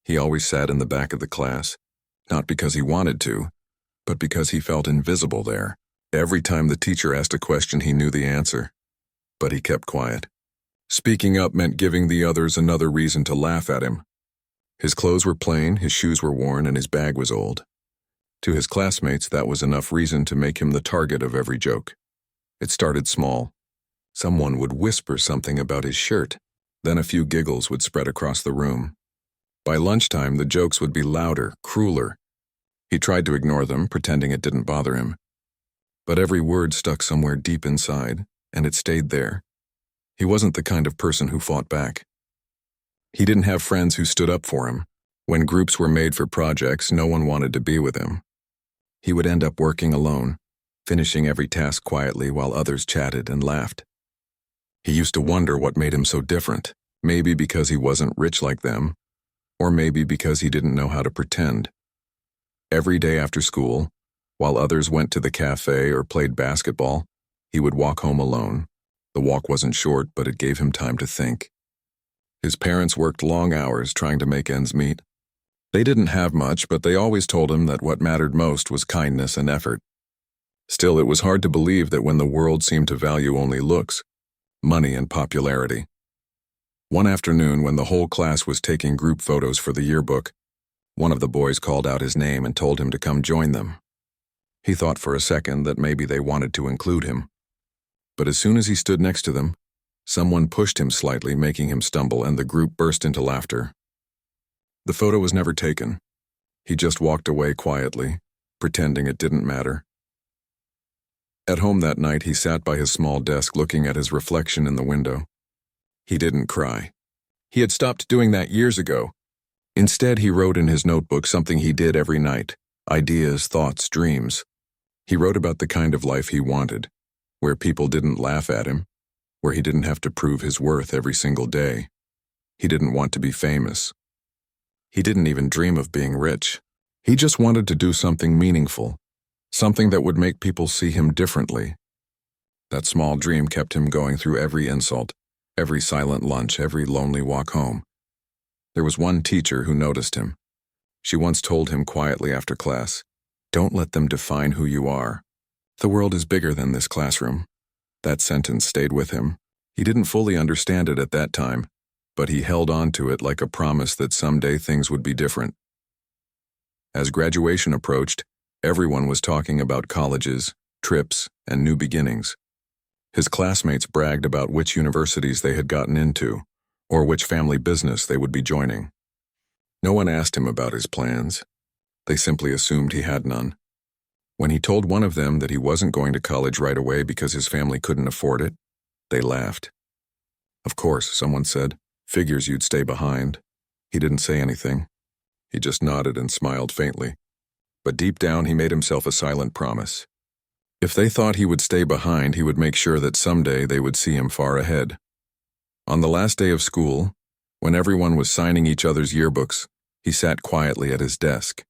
He always sat in the back of the class, not because he wanted to, but because he felt invisible there. Every time the teacher asked a question, he knew the answer, but he kept quiet. Speaking up meant giving the others another reason to laugh at him. His clothes were plain, his shoes were worn, and his bag was old. To his classmates, that was enough reason to make him the target of every joke. It started small. Someone would whisper something about his shirt, then a few giggles would spread across the room. By lunchtime, the jokes would be louder, crueler. He tried to ignore them, pretending it didn't bother him. But every word stuck somewhere deep inside, and it stayed there. He wasn't the kind of person who fought back. He didn't have friends who stood up for him. When groups were made for projects, no one wanted to be with him. He would end up working alone, finishing every task quietly while others chatted and laughed. He used to wonder what made him so different, maybe because he wasn't rich like them, or maybe because he didn't know how to pretend. Every day after school, while others went to the cafe or played basketball, he would walk home alone. The walk wasn't short, but it gave him time to think. His parents worked long hours trying to make ends meet. They didn't have much, but they always told him that what mattered most was kindness and effort. Still, it was hard to believe that when the world seemed to value only looks, money and popularity. One afternoon, when the whole class was taking group photos for the yearbook, one of the boys called out his name and told him to come join them. He thought for a second that maybe they wanted to include him. But as soon as he stood next to them, someone pushed him slightly, making him stumble, and the group burst into laughter. The photo was never taken. He just walked away quietly, pretending it didn't matter. At home that night, he sat by his small desk looking at his reflection in the window. He didn't cry. He had stopped doing that years ago. Instead, he wrote in his notebook something he did every night: ideas, thoughts, dreams. He wrote about the kind of life he wanted, where people didn't laugh at him, where he didn't have to prove his worth every single day. He didn't want to be famous. He didn't even dream of being rich. He just wanted to do something meaningful, something that would make people see him differently. That small dream kept him going through every insult, every silent lunch, every lonely walk home. There was one teacher who noticed him. She once told him quietly after class, "Don't let them define who you are. The world is bigger than this classroom." That sentence stayed with him. He didn't fully understand it at that time, but he held on to it like a promise that someday things would be different. As graduation approached, everyone was talking about colleges, trips, and new beginnings. His classmates bragged about which universities they had gotten into, or which family business they would be joining. No one asked him about his plans. They simply assumed he had none. When he told one of them that he wasn't going to college right away because his family couldn't afford it, they laughed. "Of course," someone said. "Figures you'd stay behind." He didn't say anything. He just nodded and smiled faintly. But deep down, he made himself a silent promise. If they thought he would stay behind, he would make sure that someday they would see him far ahead. On the last day of school, when everyone was signing each other's yearbooks, he sat quietly at his desk.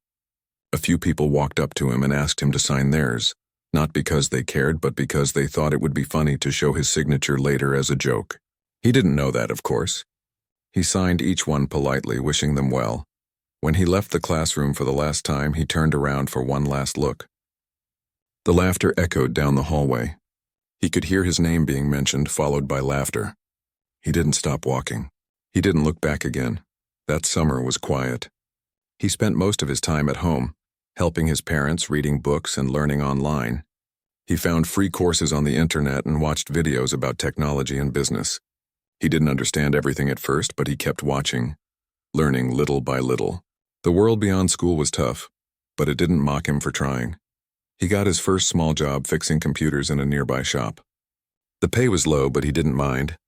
A few people walked up to him and asked him to sign theirs, not because they cared, but because they thought it would be funny to show his signature later as a joke. He didn't know that, of course. He signed each one politely, wishing them well. When he left the classroom for the last time, he turned around for one last look. The laughter echoed down the hallway. He could hear his name being mentioned, followed by laughter. He didn't stop walking. He didn't look back again. That summer was quiet. He spent most of his time at home, helping his parents, reading books, and learning online. He found free courses on the internet and watched videos about technology and business. He didn't understand everything at first, but he kept watching, learning little by little. The world beyond school was tough, but it didn't mock him for trying. He got his first small job fixing computers in a nearby shop. The pay was low, but he didn't mind.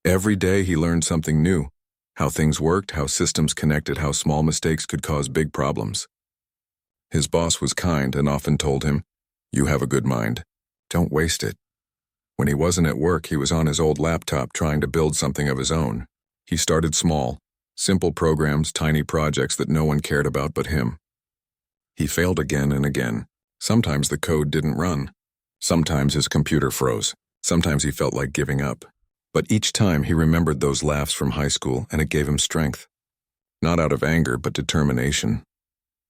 Every day he learned something new: how things worked, how systems connected, how small mistakes could cause big problems. His boss was kind and often told him, "You have a good mind. Don't waste it." When he wasn't at work, he was on his old laptop trying to build something of his own. He started small, simple programs, tiny projects that no one cared about but him. He failed again and again. Sometimes the code didn't run. Sometimes his computer froze. Sometimes he felt like giving up. But each time he remembered those laughs from high school, and it gave him strength. Not out of anger, but determination.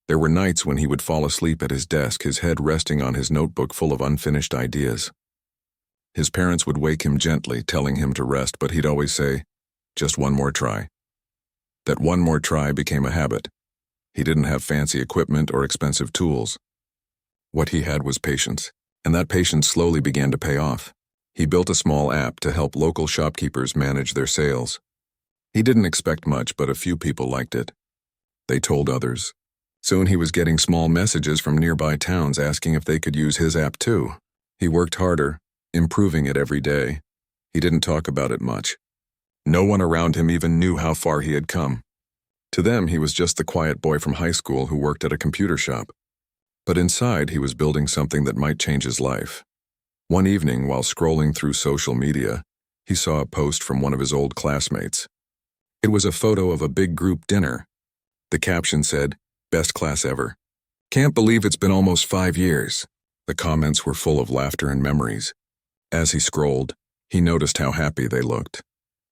There were nights when he would fall asleep at his desk, his head resting on his notebook full of unfinished ideas. His parents would wake him gently, telling him to rest, but he'd always say, "Just one more try." That one more try became a habit. He didn't have fancy equipment or expensive tools. What he had was patience, and that patience slowly began to pay off. He built a small app to help local shopkeepers manage their sales. He didn't expect much, but a few people liked it. They told others. Soon he was getting small messages from nearby towns asking if they could use his app too. He worked harder, improving it every day. He didn't talk about it much. No one around him even knew how far he had come. To them, he was just the quiet boy from high school who worked at a computer shop. But inside, he was building something that might change his life. One evening, while scrolling through social media, he saw a post from one of his old classmates. It was a photo of a big group dinner. The caption said, "Best class ever. Can't believe it's been almost 5 years." The comments were full of laughter and memories. As he scrolled, he noticed how happy they looked.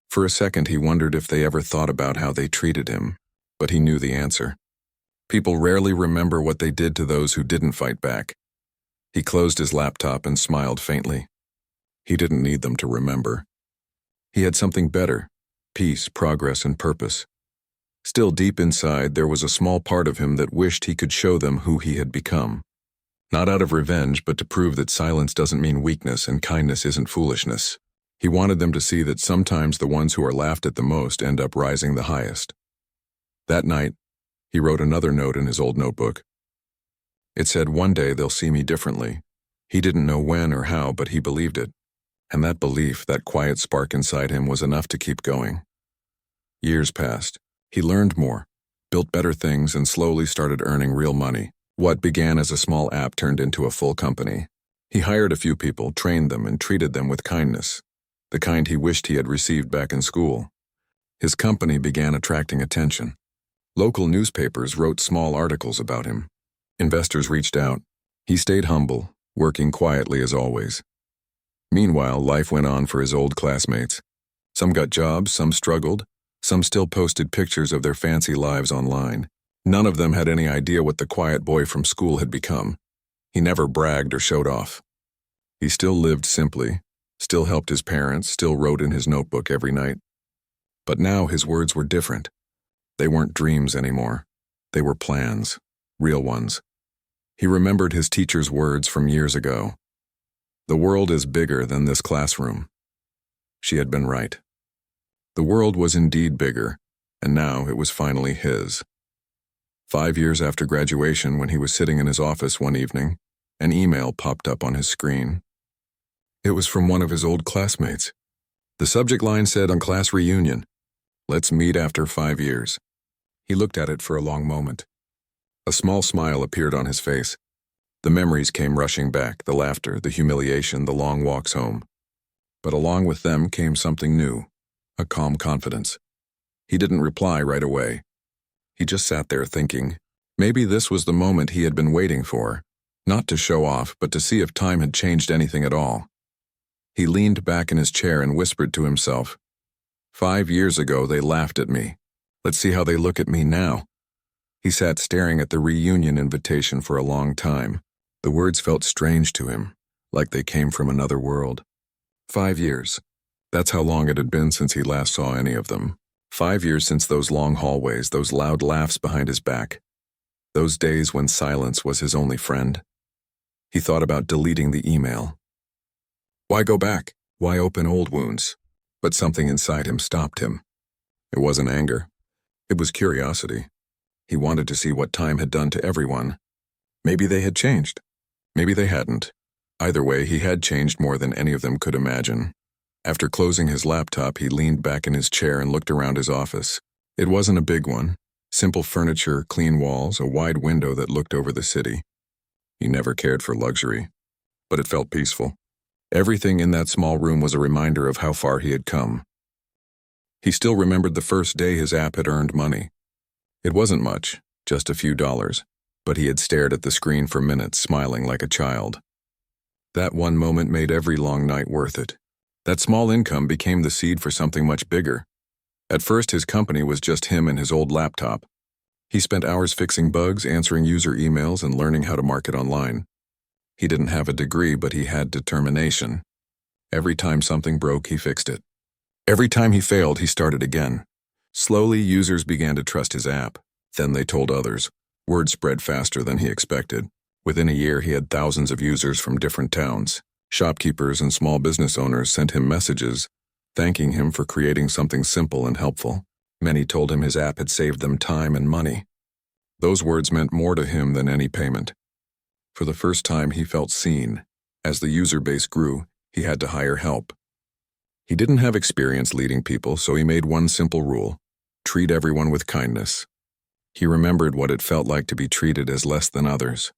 For a second, he wondered if they ever thought about how they treated him, but he knew the answer. People rarely remember what they did to those who didn't fight back. He closed his laptop and smiled faintly. He didn't need them to remember. He had something better: peace, progress, and purpose. Still deep inside, there was a small part of him that wished he could show them who he had become. Not out of revenge, but to prove that silence doesn't mean weakness and kindness isn't foolishness. He wanted them to see that sometimes the ones who are laughed at the most end up rising the highest. That night, he wrote another note in his old notebook. It said, "One day they'll see me differently." He didn't know when or how, but he believed it. And that belief, that quiet spark inside him, was enough to keep going. Years passed. He learned more, built better things, and slowly started earning real money. What began as a small app turned into a full company. He hired a few people, trained them, and treated them with kindness, the kind he wished he had received back in school. His company began attracting attention. Local newspapers wrote small articles about him. Investors reached out. He stayed humble, working quietly as always. Meanwhile, life went on for his old classmates. Some got jobs, some struggled, some still posted pictures of their fancy lives online. None of them had any idea what the quiet boy from school had become. He never bragged or showed off. He still lived simply, still helped his parents, still wrote in his notebook every night. But now his words were different. They weren't dreams anymore. They were plans, real ones. He remembered his teacher's words from years ago. "The world is bigger than this classroom." She had been right. The world was indeed bigger, and now it was finally his. 5 years after graduation, when he was sitting in his office one evening, an email popped up on his screen. It was from one of his old classmates. The subject line said, "On class reunion. Let's meet after 5 years." He looked at it for a long moment. A small smile appeared on his face. The memories came rushing back, the laughter, the humiliation, the long walks home. But along with them came something new, a calm confidence. He didn't reply right away. He just sat there thinking. Maybe this was the moment he had been waiting for, not to show off, but to see if time had changed anything at all. He leaned back in his chair and whispered to himself, 5 years ago they laughed at me. Let's see how they look at me now." He sat staring at the reunion invitation for a long time. The words felt strange to him, like they came from another world. 5 years. That's how long it had been since he last saw any of them. 5 years since those long hallways, those loud laughs behind his back. Those days when silence was his only friend. He thought about deleting the email. Why go back? Why open old wounds? But something inside him stopped him. It wasn't anger. It was curiosity. He wanted to see what time had done to everyone. Maybe they had changed. Maybe they hadn't. Either way, he had changed more than any of them could imagine. After closing his laptop, he leaned back in his chair and looked around his office. It wasn't a big one. Simple furniture, clean walls, a wide window that looked over the city. He never cared for luxury, but it felt peaceful. Everything in that small room was a reminder of how far he had come. He still remembered the first day his app had earned money. It wasn't much, just a few dollars, but he had stared at the screen for minutes, smiling like a child. That one moment made every long night worth it. That small income became the seed for something much bigger. At first, his company was just him and his old laptop. He spent hours fixing bugs, answering user emails, and learning how to market online. He didn't have a degree, but he had determination. Every time something broke, he fixed it. Every time he failed, he started again. Slowly, users began to trust his app. Then they told others. Word spread faster than he expected. Within a year, he had thousands of users from different towns. Shopkeepers and small business owners sent him messages, thanking him for creating something simple and helpful. Many told him his app had saved them time and money. Those words meant more to him than any payment. For the first time, he felt seen. As the user base grew, he had to hire help. He didn't have experience leading people, so he made one simple rule: treat everyone with kindness. He remembered what it felt like to be treated as less than others.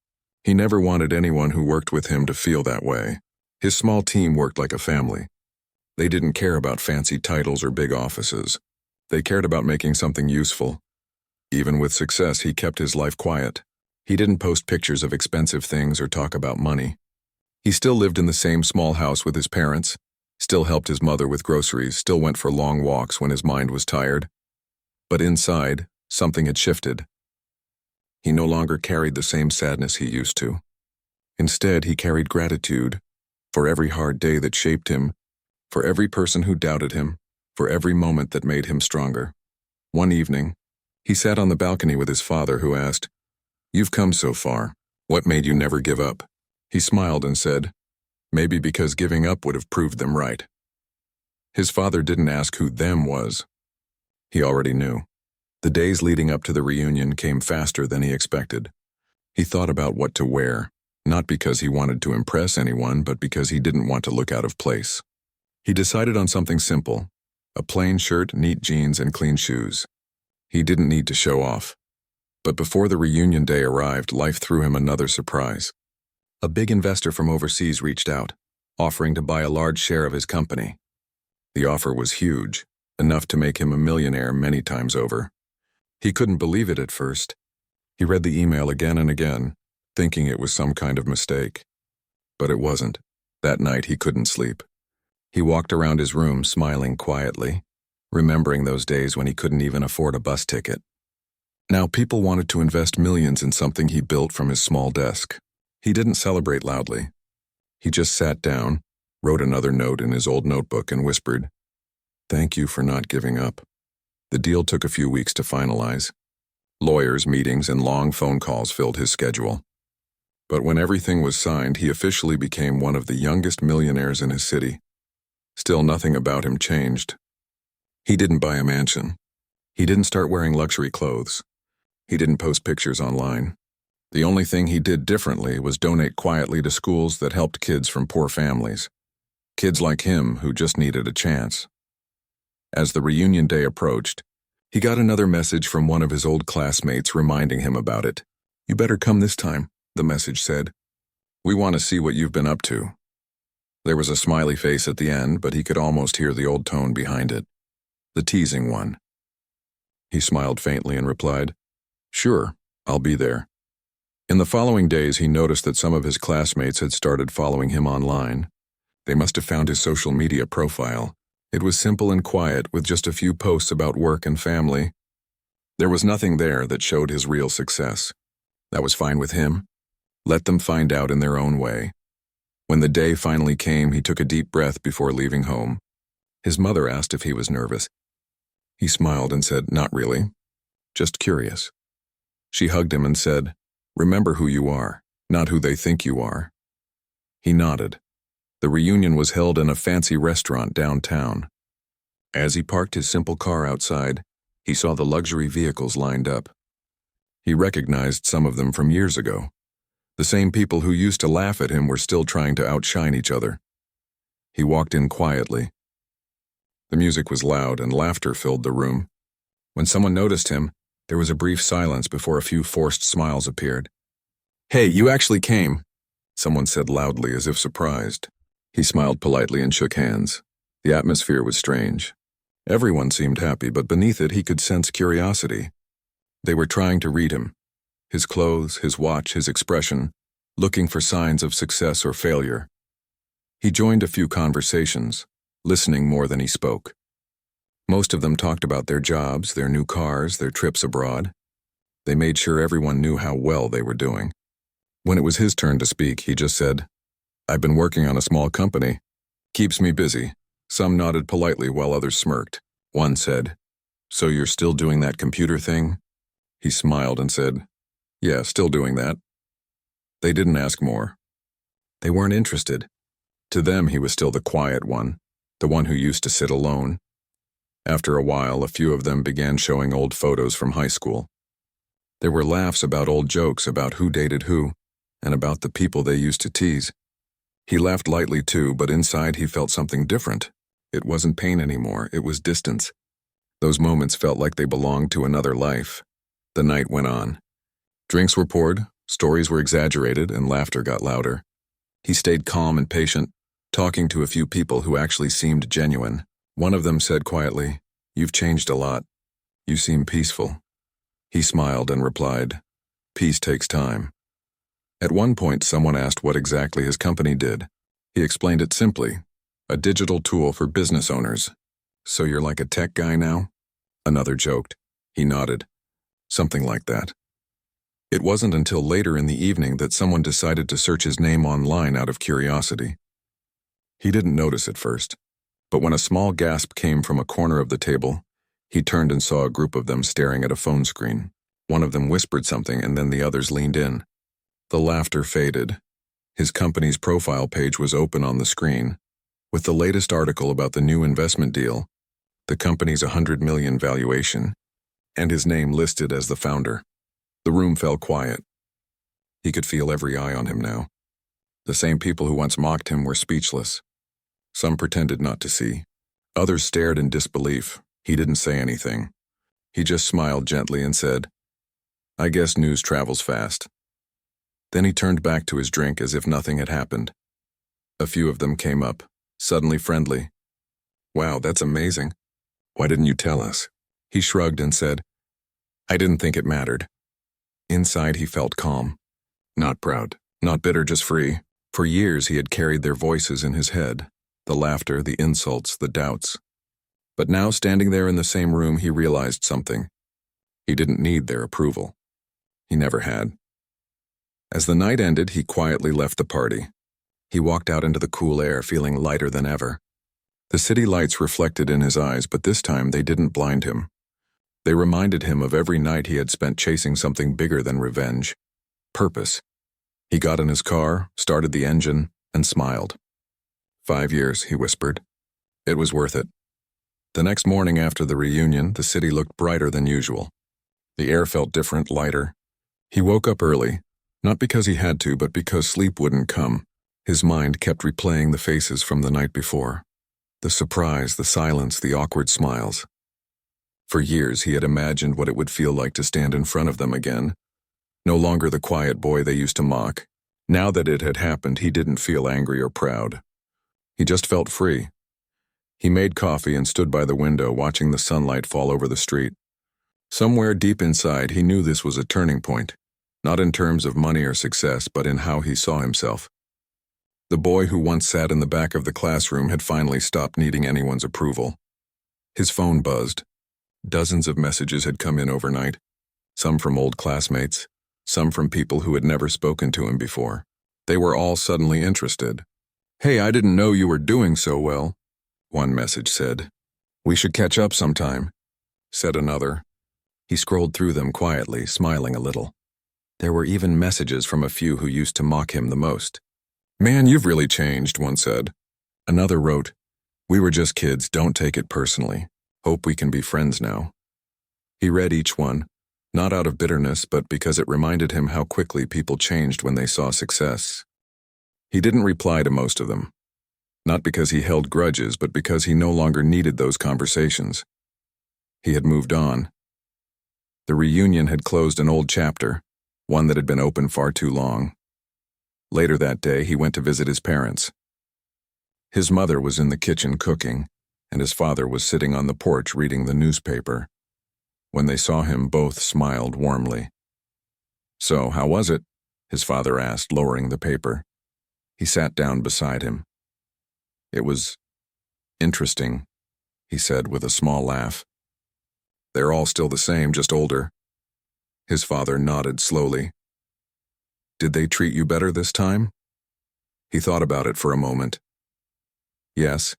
He never wanted anyone who worked with him to feel that way. His small team worked like a family. They didn't care about fancy titles or big offices. They cared about making something useful. Even with success, he kept his life quiet. He didn't post pictures of expensive things or talk about money. He still lived in the same small house with his parents, still helped his mother with groceries, still went for long walks when his mind was tired. But inside, something had shifted. He no longer carried the same sadness he used to. Instead, he carried gratitude for every hard day that shaped him, for every person who doubted him, for every moment that made him stronger. One evening, he sat on the balcony with his father, who asked, "You've come so far. What made you never give up?" He smiled and said, "Maybe because giving up would have proved them right." His father didn't ask who them was. He already knew. The days leading up to the reunion came faster than he expected. He thought about what to wear, not because he wanted to impress anyone, but because he didn't want to look out of place. He decided on something simple: a plain shirt, neat jeans, and clean shoes. He didn't need to show off. But before the reunion day arrived, life threw him another surprise. A big investor from overseas reached out, offering to buy a large share of his company. The offer was huge, enough to make him a millionaire many times over. He couldn't believe it at first. He read the email again and again, thinking it was some kind of mistake. But it wasn't. That night he couldn't sleep. He walked around his room smiling quietly, remembering those days when he couldn't even afford a bus ticket. Now people wanted to invest millions in something he built from his small desk. He didn't celebrate loudly. He just sat down, wrote another note in his old notebook, and whispered, "Thank you for not giving up." The deal took a few weeks to finalize. Lawyers, meetings, and long phone calls filled his schedule. But when everything was signed, he officially became one of the youngest millionaires in his city. Still, nothing about him changed. He didn't buy a mansion. He didn't start wearing luxury clothes. He didn't post pictures online. The only thing he did differently was donate quietly to schools that helped kids from poor families. Kids like him who just needed a chance. As the reunion day approached, he got another message from one of his old classmates reminding him about it. "You better come this time," the message said. "We want to see what you've been up to." There was a smiley face at the end, but he could almost hear the old tone behind it. The teasing one. He smiled faintly and replied, "Sure, I'll be there." In the following days, he noticed that some of his classmates had started following him online. They must have found his social media profile. It was simple and quiet, with just a few posts about work and family. There was nothing there that showed his real success. That was fine with him. Let them find out in their own way. When the day finally came, he took a deep breath before leaving home. His mother asked if he was nervous. He smiled and said, "Not really. Just curious." She hugged him and said, "Remember who you are, not who they think you are." He nodded. The reunion was held in a fancy restaurant downtown. As he parked his simple car outside, he saw the luxury vehicles lined up. He recognized some of them from years ago. The same people who used to laugh at him were still trying to outshine each other. He walked in quietly. The music was loud and laughter filled the room. When someone noticed him, there was a brief silence before a few forced smiles appeared. "Hey, you actually came," someone said loudly as if surprised. He smiled politely and shook hands. The atmosphere was strange. Everyone seemed happy, but beneath it he could sense curiosity. They were trying to read him. His clothes, his watch, his expression, looking for signs of success or failure. He joined a few conversations, listening more than he spoke. Most of them talked about their jobs, their new cars, their trips abroad. They made sure everyone knew how well they were doing. When it was his turn to speak, he just said, "I've been working on a small company. Keeps me busy." Some nodded politely while others smirked. One said, "So you're still doing that computer thing?" He smiled and said, "Yeah, still doing that." They didn't ask more. They weren't interested. To them, he was still the quiet one, the one who used to sit alone. After a while, a few of them began showing old photos from high school. There were laughs about old jokes about who dated who, and about the people they used to tease. He laughed lightly too, but inside he felt something different. It wasn't pain anymore, it was distance. Those moments felt like they belonged to another life. The night went on. Drinks were poured, stories were exaggerated, and laughter got louder. He stayed calm and patient, talking to a few people who actually seemed genuine. One of them said quietly, "You've changed a lot. You seem peaceful." He smiled and replied, "Peace takes time." At one point, someone asked what exactly his company did. He explained it simply, a digital tool for business owners. "So you're like a tech guy now?" Another joked. He nodded. Something like that. It wasn't until later in the evening that someone decided to search his name online out of curiosity. He didn't notice at first, but when a small gasp came from a corner of the table, he turned and saw a group of them staring at a phone screen. One of them whispered something and then the others leaned in. The laughter faded. His company's profile page was open on the screen, with the latest article about the new investment deal, the company's $100 million valuation, and his name listed as the founder. The room fell quiet. He could feel every eye on him now. The same people who once mocked him were speechless. Some pretended not to see. Others stared in disbelief. He didn't say anything. He just smiled gently and said, "I guess news travels fast." Then he turned back to his drink as if nothing had happened. A few of them came up, suddenly friendly. "Wow, that's amazing. Why didn't you tell us?" He shrugged and said, "I didn't think it mattered." Inside he felt calm. Not proud, not bitter, just free. For years he had carried their voices in his head, the laughter, the insults, the doubts. But now, standing there in the same room, he realized something. He didn't need their approval. He never had. As the night ended, he quietly left the party. He walked out into the cool air, feeling lighter than ever. The city lights reflected in his eyes, but this time they didn't blind him. They reminded him of every night he had spent chasing something bigger than revenge. Purpose. He got in his car, started the engine, and smiled. 5 years, he whispered. It was worth it. The next morning after the reunion, the city looked brighter than usual. The air felt different, lighter. He woke up early, not because he had to, but because sleep wouldn't come. His mind kept replaying the faces from the night before. The surprise, the silence, the awkward smiles. For years he had imagined what it would feel like to stand in front of them again. No longer the quiet boy they used to mock. Now that it had happened, he didn't feel angry or proud. He just felt free. He made coffee and stood by the window, watching the sunlight fall over the street. Somewhere deep inside, he knew this was a turning point, not in terms of money or success, but in how he saw himself. The boy who once sat in the back of the classroom had finally stopped needing anyone's approval. His phone buzzed. Dozens of messages had come in overnight, some from old classmates, some from people who had never spoken to him before. They were all suddenly interested. "Hey, I didn't know you were doing so well," one message said. "We should catch up sometime," said another. He scrolled through them quietly, smiling a little. There were even messages from a few who used to mock him the most. "Man, you've really changed," one said. Another wrote, "We were just kids, don't take it personally. Hope we can be friends now." He read each one, not out of bitterness, but because it reminded him how quickly people changed when they saw success. He didn't reply to most of them. Not because he held grudges, but because he no longer needed those conversations. He had moved on. The reunion had closed an old chapter, one that had been open far too long. Later that day, he went to visit his parents. His mother was in the kitchen cooking, and his father was sitting on the porch reading the newspaper. When they saw him, both smiled warmly. "So, how was it?" his father asked, lowering the paper. He sat down beside him. "It was interesting," he said with a small laugh. They're all still the same, just older. His father nodded slowly. Did they treat you better this time? He thought about it for a moment. Yes,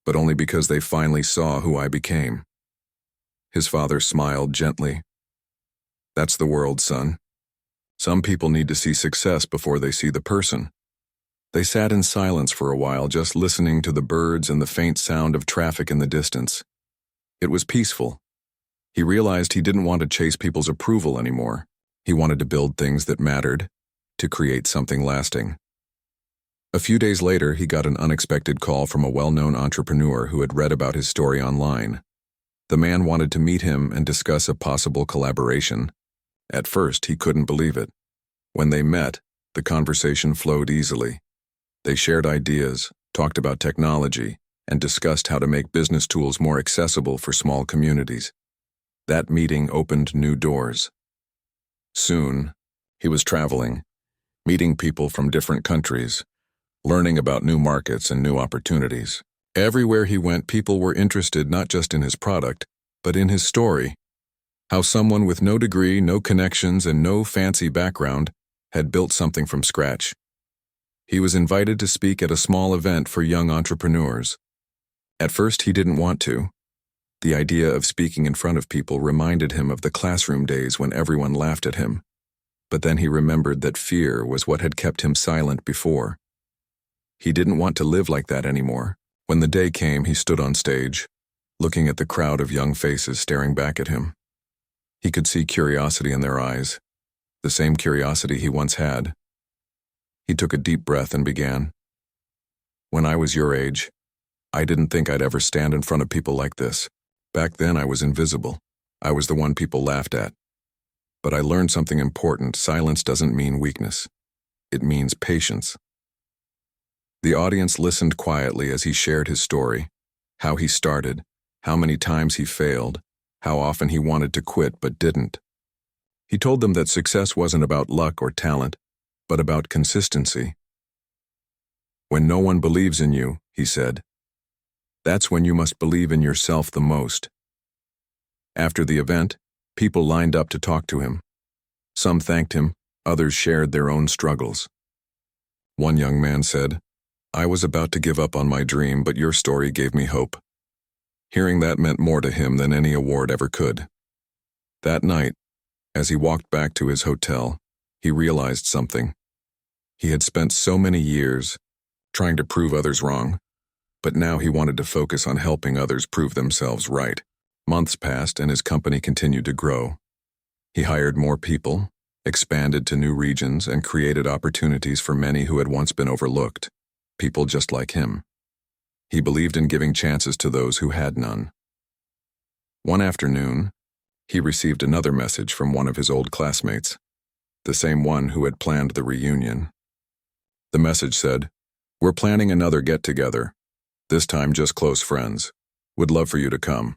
but only because they finally saw who I became. His father smiled gently. That's the world, son. Some people need to see success before they see the person. They sat in silence for a while, just listening to the birds and the faint sound of traffic in the distance. It was peaceful. He realized he didn't want to chase people's approval anymore. He wanted to build things that mattered, to create something lasting. A few days later, he got an unexpected call from a well-known entrepreneur who had read about his story online. The man wanted to meet him and discuss a possible collaboration. At first, he couldn't believe it. When they met, the conversation flowed easily. They shared ideas, talked about technology, and discussed how to make business tools more accessible for small communities. That meeting opened new doors. Soon, he was traveling, meeting people from different countries, learning about new markets and new opportunities. Everywhere he went, people were interested not just in his product, but in his story. How someone with no degree, no connections, and no fancy background had built something from scratch. He was invited to speak at a small event for young entrepreneurs. At first, he didn't want to. The idea of speaking in front of people reminded him of the classroom days when everyone laughed at him. But then he remembered that fear was what had kept him silent before. He didn't want to live like that anymore. When the day came, he stood on stage, looking at the crowd of young faces staring back at him. He could see curiosity in their eyes, the same curiosity he once had. He took a deep breath and began. When I was your age, I didn't think I'd ever stand in front of people like this. Back then, I was invisible. I was the one people laughed at. But I learned something important. Silence doesn't mean weakness. It means patience. The audience listened quietly as he shared his story, how he started, how many times he failed, how often he wanted to quit but didn't. He told them that success wasn't about luck or talent, but about consistency. When no one believes in you, he said, that's when you must believe in yourself the most. After the event, people lined up to talk to him. Some thanked him, others shared their own struggles. One young man said, I was about to give up on my dream, but your story gave me hope. Hearing that meant more to him than any award ever could. That night, as he walked back to his hotel, he realized something. He had spent so many years trying to prove others wrong, but now he wanted to focus on helping others prove themselves right. Months passed and his company continued to grow. He hired more people, expanded to new regions, and created opportunities for many who had once been overlooked, people just like him. He believed in giving chances to those who had none. One afternoon, he received another message from one of his old classmates, the same one who had planned the reunion. The message said, we're planning another get-together, this time just close friends. Would love for you to come.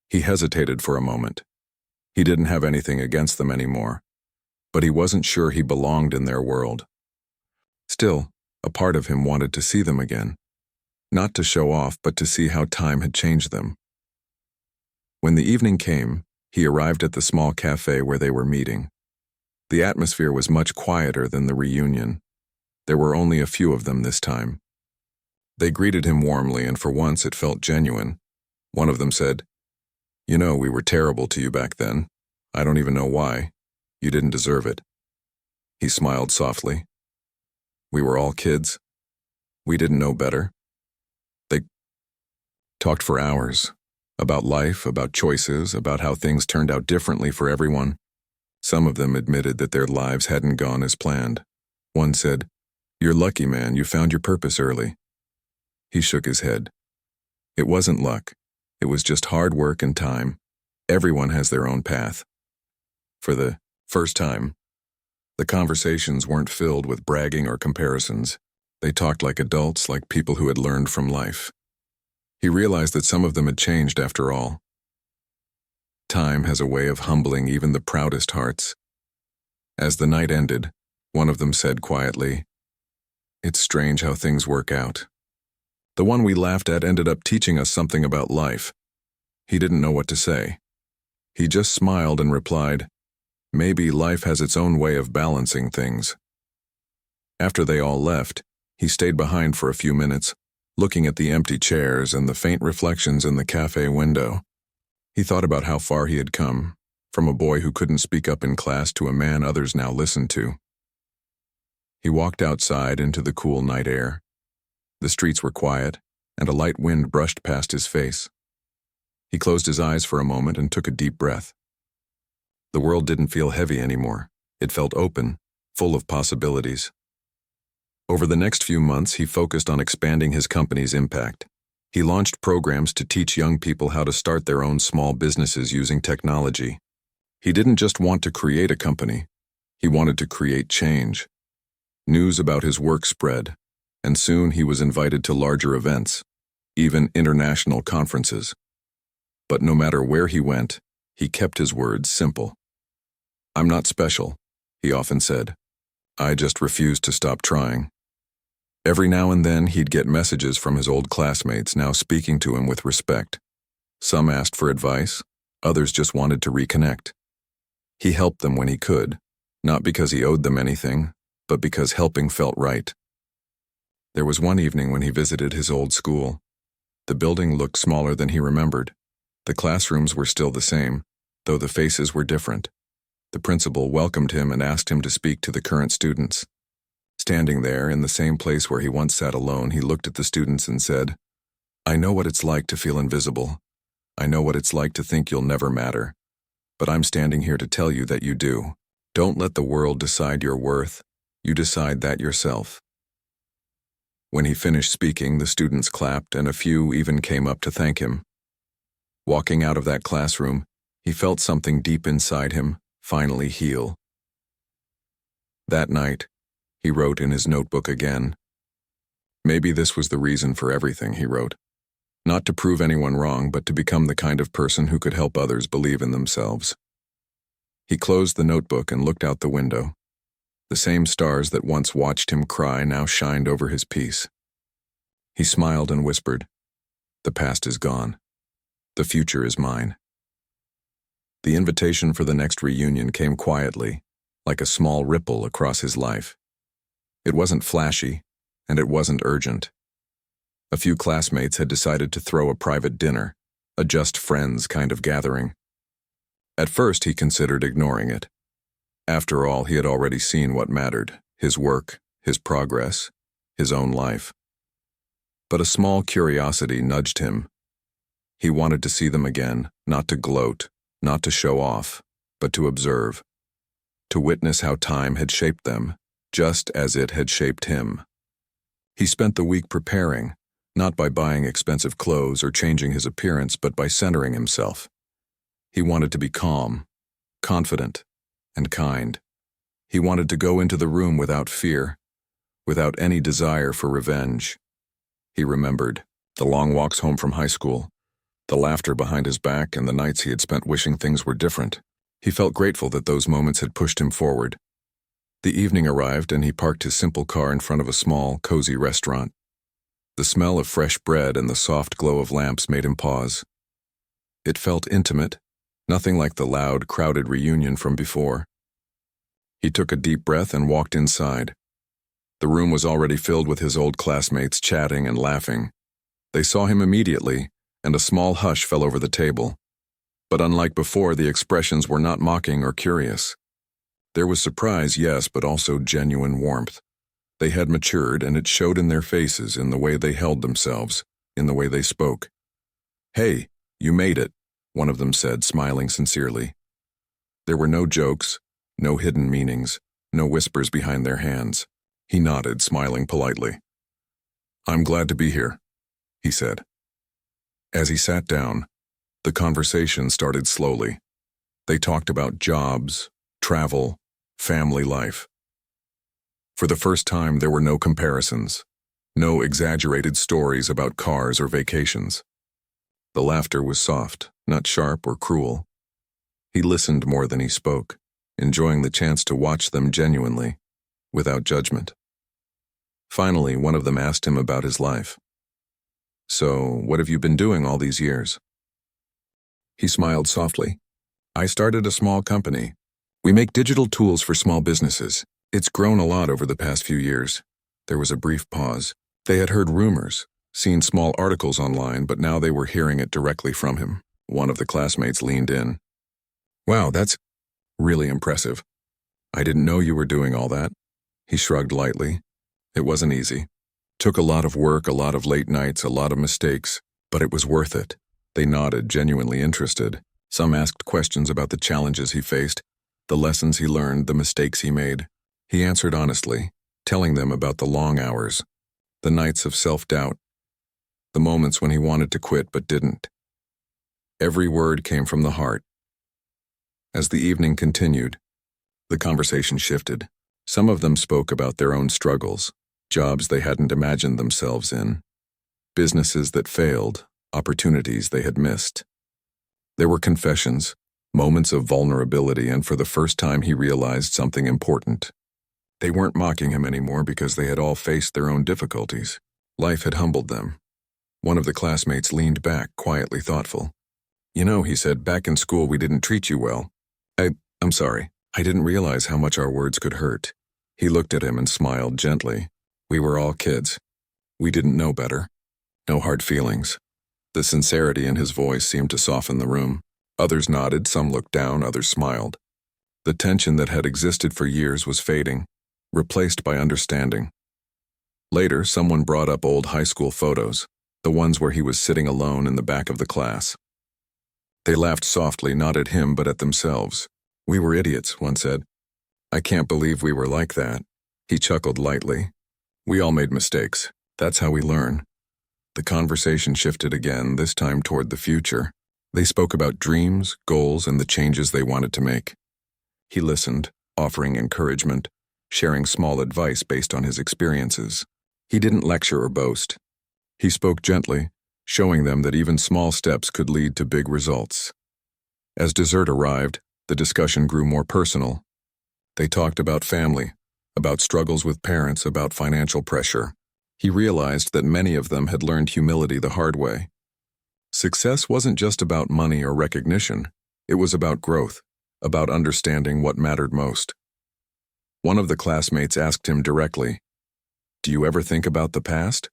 He hesitated for a moment. He didn't have anything against them anymore, but he wasn't sure he belonged in their world. Still, a part of him wanted to see them again, not to show off, but to see how time had changed them. When the evening came, he arrived at the small cafe where they were meeting. The atmosphere was much quieter than the reunion. There were only a few of them this time. They greeted him warmly, and for once it felt genuine. One of them said, you know, we were terrible to you back then. I don't even know why. You didn't deserve it. He smiled softly. We were all kids. We didn't know better. They talked for hours about life, about choices, about how things turned out differently for everyone. Some of them admitted that their lives hadn't gone as planned. One said, you're lucky, man, you found your purpose early. He shook his head. It wasn't luck. It was just hard work and time. Everyone has their own path. For the first time, the conversations weren't filled with bragging or comparisons. They talked like adults, like people who had learned from life. He realized that some of them had changed after all. Time has a way of humbling even the proudest hearts. As the night ended, one of them said quietly, it's strange how things work out. The one we laughed at ended up teaching us something about life. He didn't know what to say. He just smiled and replied, "Maybe life has its own way of balancing things." After they all left, he stayed behind for a few minutes, looking at the empty chairs and the faint reflections in the cafe window. He thought about how far he had come, from a boy who couldn't speak up in class to a man others now listened to. He walked outside into the cool night air. The streets were quiet, and a light wind brushed past his face. He closed his eyes for a moment and took a deep breath. The world didn't feel heavy anymore. It felt open, full of possibilities. Over the next few months, he focused on expanding his company's impact. He launched programs to teach young people how to start their own small businesses using technology. He didn't just want to create a company. He wanted to create change. News about his work spread, and soon he was invited to larger events, even international conferences. But no matter where he went, he kept his words simple. "I'm not special," he often said. "I just refused to stop trying." Every now and then he'd get messages from his old classmates now speaking to him with respect. Some asked for advice, others just wanted to reconnect. He helped them when he could, not because he owed them anything, but because helping felt right. There was one evening when he visited his old school. The building looked smaller than he remembered. The classrooms were still the same, though the faces were different. The principal welcomed him and asked him to speak to the current students. Standing there in the same place where he once sat alone, he looked at the students and said, "I know what it's like to feel invisible. I know what it's like to think you'll never matter. But I'm standing here to tell you that you do. Don't let the world decide your worth. You decide that yourself." When he finished speaking, the students clapped and a few even came up to thank him. Walking out of that classroom, he felt something deep inside him finally heal. That night, he wrote in his notebook again. Maybe this was the reason for everything, he wrote. Not to prove anyone wrong, but to become the kind of person who could help others believe in themselves. He closed the notebook and looked out the window. The same stars that once watched him cry now shined over his peace. He smiled and whispered, "The past is gone. The future is mine." The invitation for the next reunion came quietly, like a small ripple across his life. It wasn't flashy, and it wasn't urgent. A few classmates had decided to throw a private dinner, a just friends kind of gathering. At first, he considered ignoring it. After all, he had already seen what mattered: his work, his progress, his own life. But a small curiosity nudged him. He wanted to see them again, not to gloat, not to show off, but to observe, to witness how time had shaped them, just as it had shaped him. He spent the week preparing, not by buying expensive clothes or changing his appearance, but by centering himself. He wanted to be calm, confident, and kind. He wanted to go into the room without fear, without any desire for revenge. He remembered the long walks home from high school, the laughter behind his back, and the nights he had spent wishing things were different. He felt grateful that those moments had pushed him forward. The evening arrived and he parked his simple car in front of a small, cozy restaurant. The smell of fresh bread and the soft glow of lamps made him pause. It felt intimate, nothing like the loud, crowded reunion from before. He took a deep breath and walked inside. The room was already filled with his old classmates chatting and laughing. They saw him immediately, and a small hush fell over the table. But unlike before, the expressions were not mocking or curious. There was surprise, yes, but also genuine warmth. They had matured, and it showed in their faces, in the way they held themselves, in the way they spoke. "Hey, you made it," one of them said, smiling sincerely. There were no jokes, no hidden meanings, no whispers behind their hands. He nodded, smiling politely. "I'm glad to be here," he said. As he sat down, the conversation started slowly. They talked about jobs, travel, family life. For the first time, there were no comparisons, no exaggerated stories about cars or vacations. The laughter was soft, not sharp or cruel. He listened more than he spoke, enjoying the chance to watch them genuinely, without judgment. Finally, one of them asked him about his life. So, what have you been doing all these years? He smiled softly. I started a small company. We make digital tools for small businesses. It's grown a lot over the past few years. There was a brief pause. They had heard rumors, seen small articles online, but now they were hearing it directly from him. One of the classmates leaned in. Wow, that's really impressive. I didn't know you were doing all that. He shrugged lightly. It wasn't easy. Took a lot of work, a lot of late nights, a lot of mistakes, but it was worth it. They nodded, genuinely interested. Some asked questions about the challenges he faced, the lessons he learned, the mistakes he made. He answered honestly, telling them about the long hours, the nights of self-doubt, the moments when he wanted to quit but didn't. Every word came from the heart. As the evening continued, the conversation shifted. Some of them spoke about their own struggles, jobs they hadn't imagined themselves in, businesses that failed, opportunities they had missed. There were confessions, moments of vulnerability, and for the first time he realized something important. They weren't mocking him anymore because they had all faced their own difficulties. Life had humbled them. One of the classmates leaned back, quietly thoughtful. You know, he said, back in school we didn't treat you well. I'm sorry. I didn't realize how much our words could hurt. He looked at him and smiled gently. We were all kids. We didn't know better. No hard feelings. The sincerity in his voice seemed to soften the room. Others nodded, some looked down, others smiled. The tension that had existed for years was fading, replaced by understanding. Later, someone brought up old high school photos, the ones where he was sitting alone in the back of the class. They laughed softly, not at him but at themselves. We were idiots, one said. I can't believe we were like that. He chuckled lightly. We all made mistakes. That's how we learn. The conversation shifted again, this time toward the future. They spoke about dreams, goals, and the changes they wanted to make. He listened, offering encouragement, sharing small advice based on his experiences. He didn't lecture or boast. He spoke gently, showing them that even small steps could lead to big results. As dessert arrived, the discussion grew more personal. They talked about family, about struggles with parents, about financial pressure. He realized that many of them had learned humility the hard way. Success wasn't just about money or recognition. It was about growth, about understanding what mattered most. One of the classmates asked him directly, "Do you ever think about the past?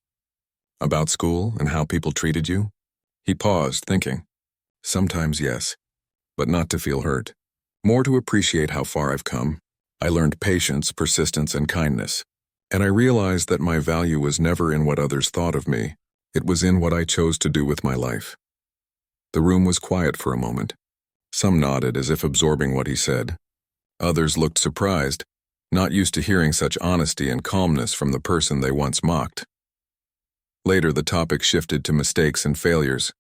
About school and how people treated you?" He paused, thinking. Sometimes yes, but not to feel hurt. More to appreciate how far I've come. I learned patience, persistence, and kindness. And I realized that my value was never in what others thought of me. It was in what I chose to do with my life. The room was quiet for a moment. Some nodded as if absorbing what he said. Others looked surprised, not used to hearing such honesty and calmness from the person they once mocked. Later, the topic shifted to mistakes and failures.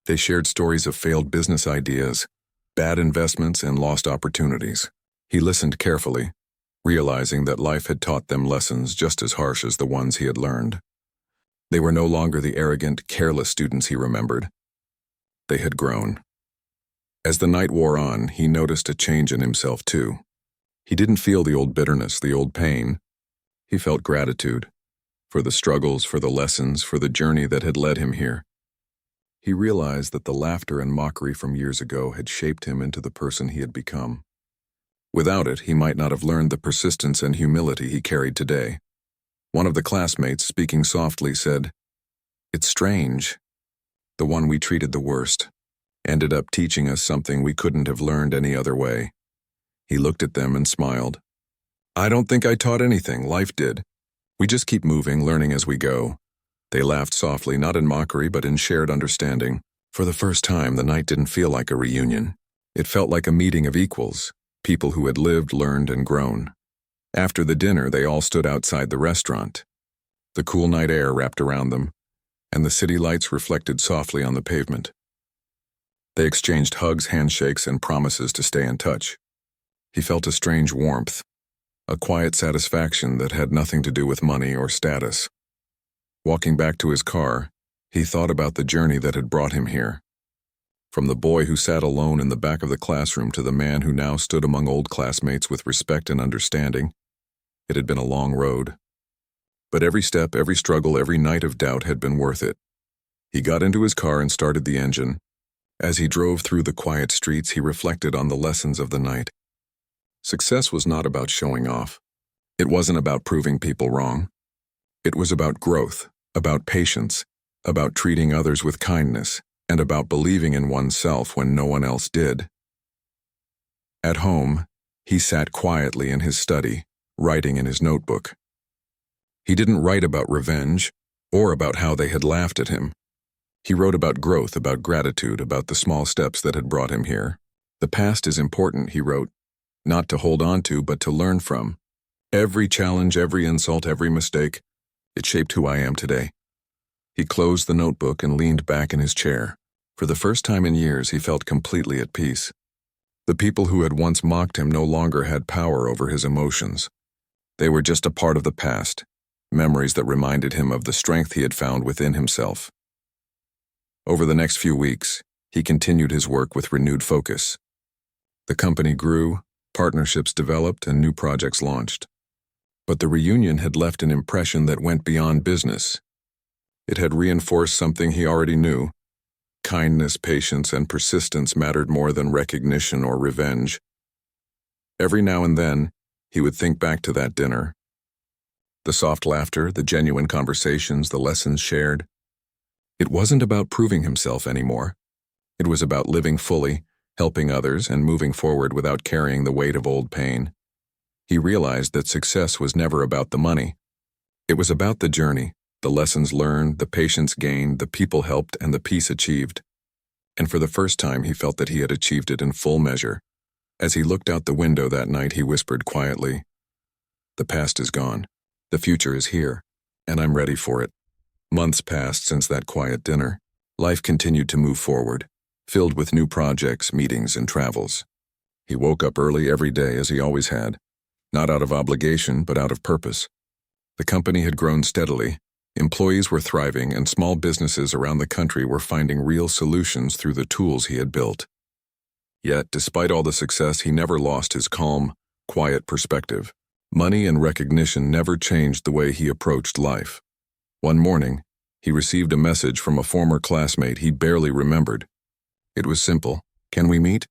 They shared stories of failed business ideas, bad investments, and lost opportunities. He listened carefully, realizing that life had taught them lessons just as harsh as the ones he had learned. They were no longer the arrogant, careless students he remembered. They had grown. As the night wore on, he noticed a change in himself too. He didn't feel the old bitterness, the old pain. He felt gratitude for the struggles, for the lessons, for the journey that had led him here. He realized that the laughter and mockery from years ago had shaped him into the person he had become. Without it, he might not have learned the persistence and humility he carried today. One of the classmates, speaking softly, said, "It's strange. The one we treated the worst ended up teaching us something we couldn't have learned any other way." He looked at them and smiled. "I don't think I taught anything, life did. We just keep moving, learning as we go." They laughed softly, not in mockery, but in shared understanding. For the first time, the night didn't feel like a reunion. It felt like a meeting of equals, people who had lived, learned, and grown. After the dinner, they all stood outside the restaurant. The cool night air wrapped around them, and the city lights reflected softly on the pavement. They exchanged hugs, handshakes, and promises to stay in touch. He felt a strange warmth, a quiet satisfaction that had nothing to do with money or status. Walking back to his car, he thought about the journey that had brought him here. From the boy who sat alone in the back of the classroom to the man who now stood among old classmates with respect and understanding, it had been a long road. But every step, every struggle, every night of doubt had been worth it. He got into his car and started the engine. As he drove through the quiet streets, he reflected on the lessons of the night. Success was not about showing off. It wasn't about proving people wrong. It was about growth, about patience, about treating others with kindness, and about believing in oneself when no one else did. At home, he sat quietly in his study, writing in his notebook. He didn't write about revenge or about how they had laughed at him. He wrote about growth, about gratitude, about the small steps that had brought him here. The past is important, he wrote, not to hold on to, but to learn from. Every challenge, every insult, every mistake, it shaped who I am today. He closed the notebook and leaned back in his chair. For the first time in years, he felt completely at peace. The people who had once mocked him no longer had power over his emotions. They were just a part of the past, memories that reminded him of the strength he had found within himself. Over the next few weeks, he continued his work with renewed focus. The company grew, partnerships developed, and new projects launched. But the reunion had left an impression that went beyond business. It had reinforced something he already knew. Kindness, patience, and persistence mattered more than recognition or revenge. Every now and then, he would think back to that dinner. The soft laughter, the genuine conversations, the lessons shared. It wasn't about proving himself anymore. It was about living fully, helping others, and moving forward without carrying the weight of old pain. He realized that success was never about the money. It was about the journey, the lessons learned, the patience gained, the people helped, and the peace achieved. And for the first time, he felt that he had achieved it in full measure. As he looked out the window that night, he whispered quietly, "The past is gone. The future is here, and I'm ready for it." Months passed since that quiet dinner. Life continued to move forward, filled with new projects, meetings, and travels. He woke up early every day as he always had, not out of obligation, but out of purpose. The company had grown steadily. Employees were thriving, and small businesses around the country were finding real solutions through the tools he had built. Yet, despite all the success, he never lost his calm, quiet perspective. Money and recognition never changed the way he approached life. One morning, he received a message from a former classmate he barely remembered. It was simple. "Can we meet?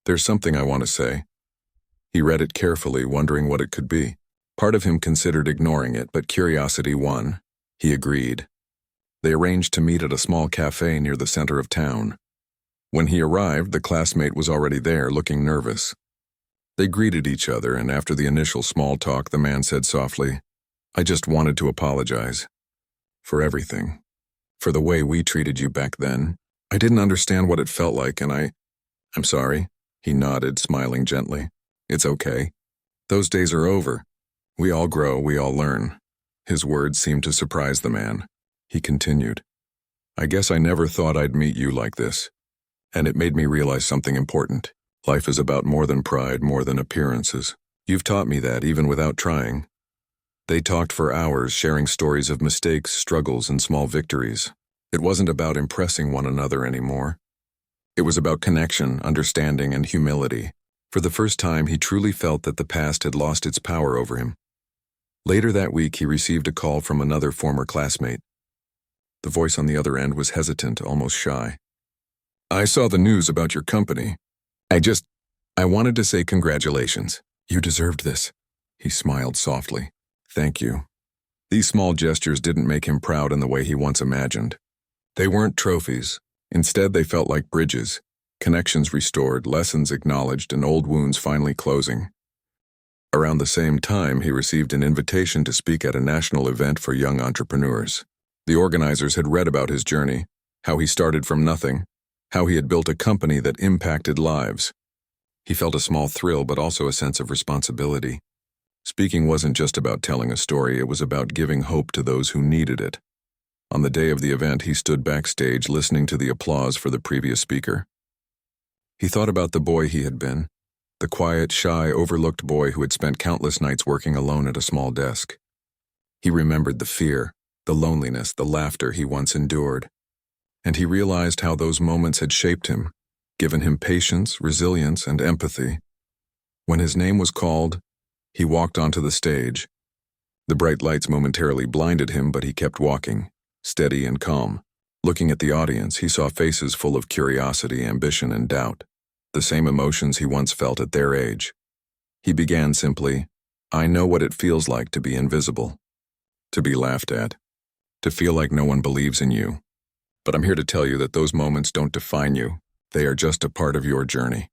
There's something I want to say." He read it carefully, wondering what it could be. Part of him considered ignoring it, but curiosity won. He agreed. They arranged to meet at a small cafe near the center of town. When he arrived, the classmate was already there, looking nervous. They greeted each other, and after the initial small talk, the man said softly, "I just wanted to apologize. For everything. For the way we treated you back then. I didn't understand what it felt like, and I'm sorry." He nodded, smiling gently. "It's okay. Those days are over. We all grow, we all learn." His words seemed to surprise the man. He continued, "I guess I never thought I'd meet you like this. And it made me realize something important. Life is about more than pride, more than appearances. You've taught me that, even without trying." They talked for hours, sharing stories of mistakes, struggles, and small victories. It wasn't about impressing one another anymore. It was about connection, understanding, and humility. For the first time, he truly felt that the past had lost its power over him. Later that week, he received a call from another former classmate. The voice on the other end was hesitant, almost shy. "I saw the news about your company. I wanted to say congratulations. You deserved this." He smiled softly. "Thank you." These small gestures didn't make him proud in the way he once imagined. They weren't trophies. Instead, they felt like bridges, connections restored, lessons acknowledged, and old wounds finally closing. Around the same time, he received an invitation to speak at a national event for young entrepreneurs. The organizers had read about his journey, how he started from nothing, how he had built a company that impacted lives. He felt a small thrill, but also a sense of responsibility. Speaking wasn't just about telling a story, it was about giving hope to those who needed it. On the day of the event, he stood backstage listening to the applause for the previous speaker. He thought about the boy he had been, the quiet, shy, overlooked boy who had spent countless nights working alone at a small desk. He remembered the fear, the loneliness, the laughter he once endured. And he realized how those moments had shaped him, given him patience, resilience, and empathy. When his name was called, he walked onto the stage. The bright lights momentarily blinded him, but he kept walking, steady and calm. Looking at the audience, he saw faces full of curiosity, ambition, and doubt, the same emotions he once felt at their age. He began simply, "I know what it feels like to be invisible, to be laughed at, to feel like no one believes in you. But I'm here to tell you that those moments don't define you. They are just a part of your journey."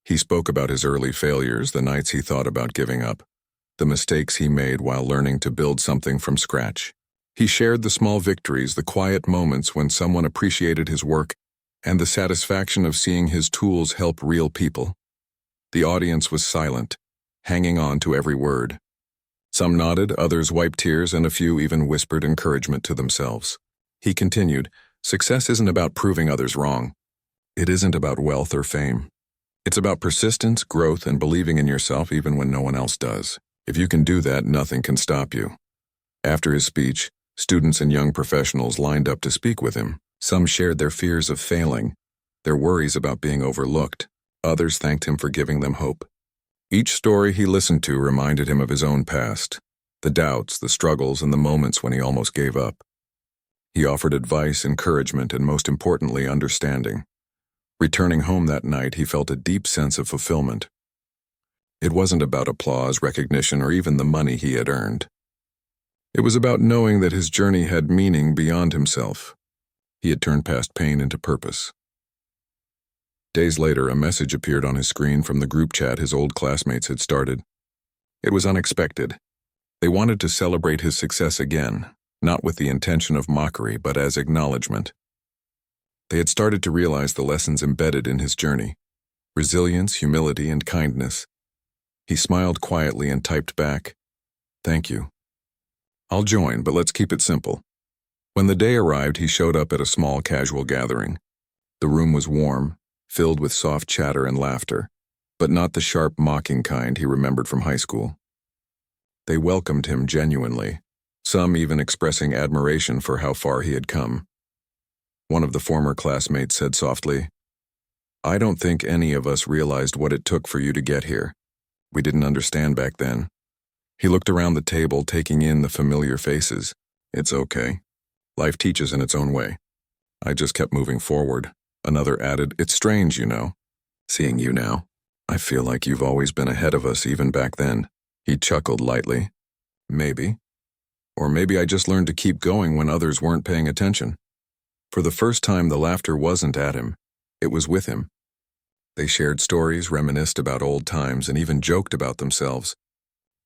He spoke about his early failures, the nights he thought about giving up, the mistakes he made while learning to build something from scratch. He shared the small victories, the quiet moments when someone appreciated his work, and the satisfaction of seeing his tools help real people. The audience was silent, hanging on to every word. Some nodded, others wiped tears, and a few even whispered encouragement to themselves. He continued, "Success isn't about proving others wrong. It isn't about wealth or fame. It's about persistence, growth, and believing in yourself even when no one else does. If you can do that, nothing can stop you." After his speech, students and young professionals lined up to speak with him. Some shared their fears of failing, their worries about being overlooked. Others thanked him for giving them hope. Each story he listened to reminded him of his own past, the doubts, the struggles, and the moments when he almost gave up. He offered advice, encouragement, and most importantly, understanding. Returning home that night, he felt a deep sense of fulfillment. It wasn't about applause, recognition, or even the money he had earned. It was about knowing that his journey had meaning beyond himself. He had turned past pain into purpose. Days later, a message appeared on his screen from the group chat his old classmates had started. It was unexpected. They wanted to celebrate his success again, not with the intention of mockery, but as acknowledgement. They had started to realize the lessons embedded in his journey: resilience, humility, and kindness. He smiled quietly and typed back, "Thank you. I'll join, but let's keep it simple." When the day arrived, he showed up at a small casual gathering. The room was warm, filled with soft chatter and laughter, but not the sharp, mocking kind he remembered from high school. They welcomed him genuinely, some even expressing admiration for how far he had come. One of the former classmates said softly, "I don't think any of us realized what it took for you to get here. We didn't understand back then." He looked around the table, taking in the familiar faces. "It's okay. Life teaches in its own way. I just kept moving forward." Another added, "It's strange, seeing you now. I feel like you've always been ahead of us even back then." He chuckled lightly. "Maybe. Or maybe I just learned to keep going when others weren't paying attention." For the first time, the laughter wasn't at him. It was with him. They shared stories, reminisced about old times, and even joked about themselves.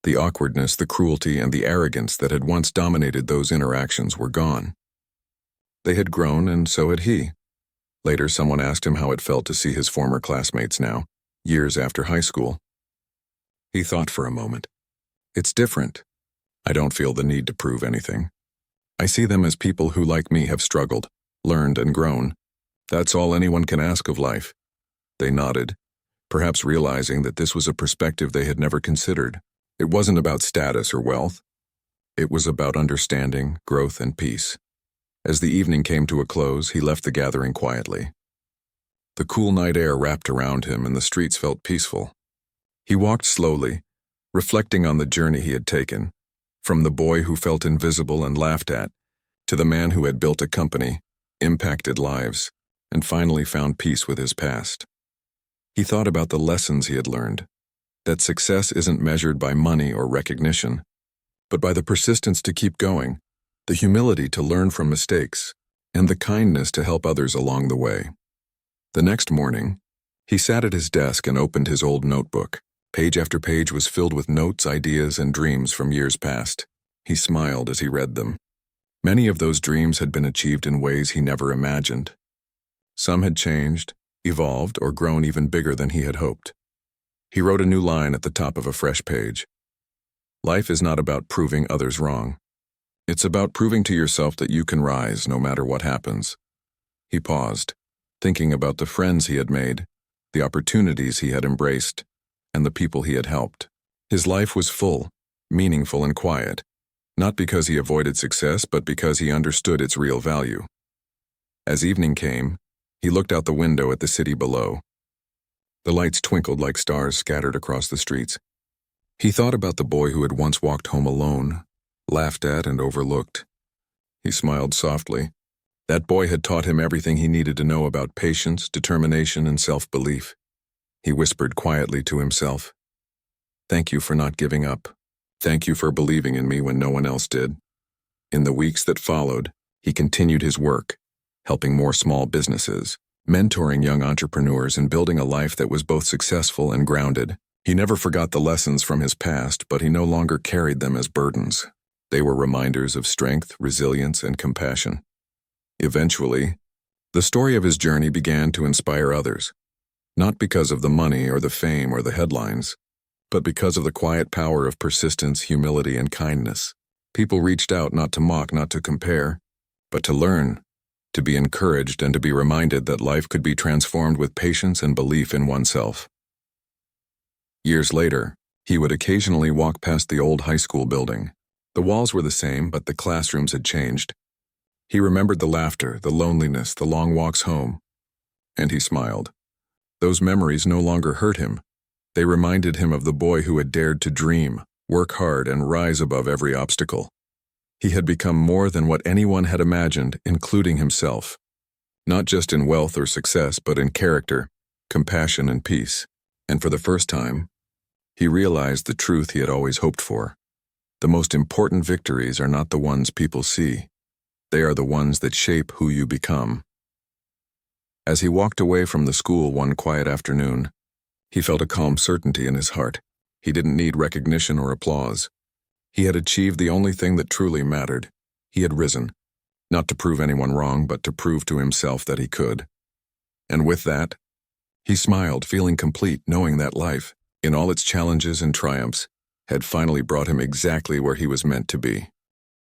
The awkwardness, the cruelty, and the arrogance that had once dominated those interactions were gone. They had grown, and so had he. Later, someone asked him how it felt to see his former classmates now, years after high school. He thought for a moment. "It's different. I don't feel the need to prove anything. I see them as people who, like me, have struggled, learned, and grown. That's all anyone can ask of life." They nodded, perhaps realizing that this was a perspective they had never considered. It wasn't about status or wealth. It was about understanding, growth, and peace. As the evening came to a close, he left the gathering quietly. The cool night air wrapped around him and the streets felt peaceful. He walked slowly, reflecting on the journey he had taken, from the boy who felt invisible and laughed at, to the man who had built a company, impacted lives, and finally found peace with his past. He thought about the lessons he had learned, that success isn't measured by money or recognition, but by the persistence to keep going, the humility to learn from mistakes, and the kindness to help others along the way. The next morning, he sat at his desk and opened his old notebook. Page after page was filled with notes, ideas, and dreams from years past. He smiled as he read them. Many of those dreams had been achieved in ways he never imagined. Some had changed, evolved, or grown even bigger than he had hoped. He wrote a new line at the top of a fresh page. "Life is not about proving others wrong. It's about proving to yourself that you can rise no matter what happens." He paused, thinking about the friends he had made, the opportunities he had embraced, and the people he had helped. His life was full, meaningful, and quiet, not because he avoided success, but because he understood its real value. As evening came, he looked out the window at the city below. The lights twinkled like stars scattered across the streets. He thought about the boy who had once walked home alone, laughed at and overlooked. He smiled softly, That boy had taught him everything he needed to know about patience, determination, and self-belief. He whispered quietly to himself, "Thank you for not giving up. Thank you for believing in me when no one else did." In the weeks that followed, he continued his work, helping more small businesses, mentoring young entrepreneurs, and building a life that was both successful and grounded. He never forgot the lessons from his past, but he no longer carried them as burdens. They were reminders of strength, resilience, and compassion. Eventually, the story of his journey began to inspire others, not because of the money or the fame or the headlines, but because of the quiet power of persistence, humility, and kindness. People reached out not to mock, not to compare, but to learn, to be encouraged, and to be reminded that life could be transformed with patience and belief in oneself. Years later, he would occasionally walk past the old high school building. The walls were the same, but the classrooms had changed. He remembered the laughter, the loneliness, the long walks home, and he smiled. Those memories no longer hurt him. They reminded him of the boy who had dared to dream, work hard, and rise above every obstacle. He had become more than what anyone had imagined, including himself, not just in wealth or success, but in character, compassion, and peace. And for the first time, he realized the truth he had always hoped for. The most important victories are not the ones people see. They are the ones that shape who you become. As he walked away from the school one quiet afternoon, he felt a calm certainty in his heart. He didn't need recognition or applause. He had achieved the only thing that truly mattered. He had risen, not to prove anyone wrong, but to prove to himself that he could. And with that, he smiled, feeling complete, knowing that life, in all its challenges and triumphs, had finally brought him exactly where he was meant to be.